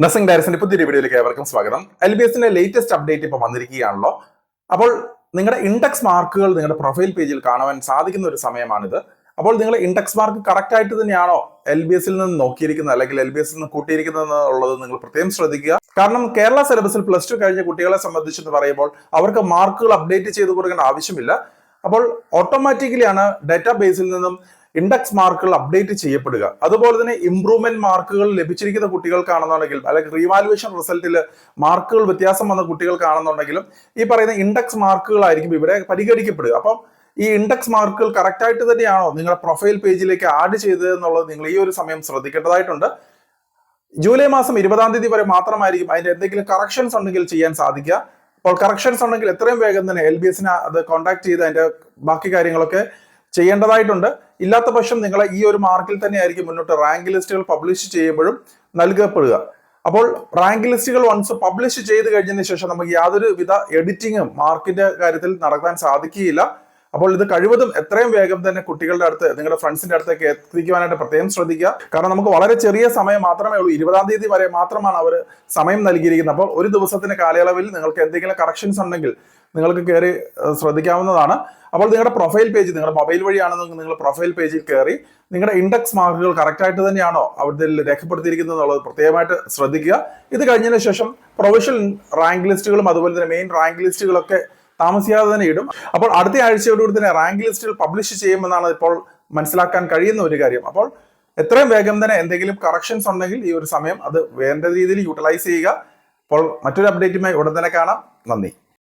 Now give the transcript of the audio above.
Nursing ഡയറക്ടറിന്റെ പുതിയൊരു വീഡിയോയിലേക്ക് ഏവർക്കും സ്വാഗതം. LBSന്റെ ലേറ്റസ്റ്റ് അപ്ഡേറ്റ് ഇപ്പോൾ വന്നിരിക്കുകയാണല്ലോ. അപ്പോൾ നിങ്ങളുടെ ഇൻഡെക്സ് മാർക്കുകൾ നിങ്ങളുടെ പ്രൊഫൈൽ പേജിൽ കാണുവാൻ സാധിക്കുന്ന ഒരു സമയമാണിത്. അപ്പോൾ നിങ്ങൾ ഇൻഡെക്സ് മാർക്ക് കറക്റ്റ് ആയിട്ട് തന്നെയാണോ LBSൽ നിന്ന് നോക്കിയിരിക്കുന്നത് അല്ലെങ്കിൽ LBSൽ നിന്ന് കൂട്ടിയിരിക്കുന്നത് എന്നുള്ളത് നിങ്ങൾ പ്രത്യേകം ശ്രദ്ധിക്കുക. കാരണം കേരള സിലബസിൽ +2 കഴിഞ്ഞ കുട്ടികളെ സംബന്ധിച്ചെന്ന് പറയുമ്പോൾ അവർക്ക് മാർക്കുകൾ അപ്ഡേറ്റ് ചെയ്ത് കൊടുക്കേണ്ട ആവശ്യമില്ല. അപ്പോൾ ഓട്ടോമാറ്റിക്കലിയാണ് ഡാറ്റാബേസിൽ നിന്നും ഇൻഡെക്സ് മാർക്കുകൾ അപ്ഡേറ്റ് ചെയ്യപ്പെടുക. അതുപോലെ തന്നെ ഇംപ്രൂവ്മെന്റ് മാർക്കുകൾ ലഭിച്ചിരിക്കുന്ന കുട്ടികൾക്കാണെന്നുണ്ടെങ്കിലും അല്ലെങ്കിൽ റീവാലുവേഷൻ റിസൾട്ടിൽ മാർക്കുകൾ വ്യത്യാസം വന്ന കുട്ടികൾക്കാണെന്നുണ്ടെങ്കിലും ഈ പറയുന്ന ഇൻഡെക്സ് മാർക്കുകളായിരിക്കും ഇവിടെ പരിഗണിക്കപ്പെടുക. അപ്പം ഈ ഇൻഡെക്സ് മാർക്കുകൾ കറക്റ്റ് ആയിട്ട് തന്നെയാണോ നിങ്ങളുടെ പ്രൊഫൈൽ പേജിലേക്ക് ആഡ് ചെയ്തത് എന്നുള്ളത് നിങ്ങൾ ഈ ഒരു സമയം ശ്രദ്ധിക്കേണ്ടതായിട്ടുണ്ട്. ജൂലൈ മാസം 20-ാം തീയതി വരെ മാത്രമായിരിക്കും അതിന്റെ എന്തെങ്കിലും കറക്ഷൻസ് ഉണ്ടെങ്കിൽ ചെയ്യാൻ സാധിക്കുക. അപ്പോൾ കറക്ഷൻസ് ഉണ്ടെങ്കിൽ എത്രയും വേഗം തന്നെ LBSനെ അത് കോൺടാക്ട് ചെയ്ത് അതിന്റെ ബാക്കി കാര്യങ്ങളൊക്കെ ചെയ്യേണ്ടതായിട്ടുണ്ട്. ഇല്ലാത്ത പക്ഷം നിങ്ങൾ ഈ ഒരു മാർക്കിൽ തന്നെ ആയിരിക്കും മുന്നോട്ട് റാങ്ക് ലിസ്റ്റുകൾ പബ്ലിഷ് ചെയ്യുമ്പോഴും നൽകപ്പെടുക. അപ്പോൾ റാങ്ക് ലിസ്റ്റുകൾ വൺസ് പബ്ലിഷ് ചെയ്ത് കഴിഞ്ഞതിന് ശേഷം നമുക്ക് യാതൊരു വിധ എഡിറ്റിങ്ങും മാർക്കിന്റെ കാര്യത്തിൽ നടത്താൻ സാധിക്കുകയില്ല. അപ്പോൾ ഇത് കഴിവതും എത്രയും വേഗം തന്നെ കുട്ടികളുടെ അടുത്ത് നിങ്ങളുടെ ഫ്രണ്ട്സിന്റെ അടുത്തേക്ക് എത്തിക്കുവാനായിട്ട് പ്രത്യേകം ശ്രദ്ധിക്കുക. കാരണം നമുക്ക് വളരെ ചെറിയ സമയം മാത്രമേ ഉള്ളൂ. 20-ാം തീയതി വരെ മാത്രമാണ് അവർ സമയം നൽകിയിരിക്കുന്നത്. അപ്പോൾ ഒരു ദിവസത്തിന്റെ കാലയളവിൽ നിങ്ങൾക്ക് എന്തെങ്കിലും കറക്ഷൻസ് ഉണ്ടെങ്കിൽ നിങ്ങൾക്ക് കയറി ശ്രദ്ധിക്കാവുന്നതാണ്. അപ്പോൾ നിങ്ങളുടെ പ്രൊഫൈൽ പേജ് നിങ്ങളുടെ മൊബൈൽ വഴിയാണെന്നെങ്കിൽ നിങ്ങൾ പ്രൊഫൈൽ പേജിൽ കയറി നിങ്ങളുടെ ഇൻഡെക്സ് മാർക്കുകൾ കറക്റ്റ് ആയിട്ട് തന്നെയാണോ അവിടെ രേഖപ്പെടുത്തിയിരിക്കുന്നത് എന്നുള്ളത് പ്രത്യേകമായിട്ട് ശ്രദ്ധിക്കുക. ഇത് കഴിഞ്ഞതിന് ശേഷം പ്രൊവിഷണൽ റാങ്ക് ലിസ്റ്റുകളും അതുപോലെ തന്നെ മെയിൻ റാങ്ക് ലിസ്റ്റുകളൊക്കെ താമസിയാതെ തന്നെ ഇടും. അപ്പോൾ അടുത്ത ആഴ്ചയോടുകൂടി തന്നെ റാങ്ക് ലിസ്റ്റുകൾ പബ്ലിഷ് ചെയ്യുമെന്നാണ് ഇപ്പോൾ മനസ്സിലാക്കാൻ കഴിയുന്ന ഒരു കാര്യം. അപ്പോൾ എത്രയും വേഗം തന്നെ എന്തെങ്കിലും കറക്ഷൻസ് ഉണ്ടെങ്കിൽ ഈ ഒരു സമയം അത് വേണ്ട രീതിയിൽ യൂട്ടിലൈസ് ചെയ്യുക. അപ്പോൾ മറ്റൊരു അപ്ഡേറ്റുമായി ഉടൻ തന്നെ കാണാം. നന്ദി.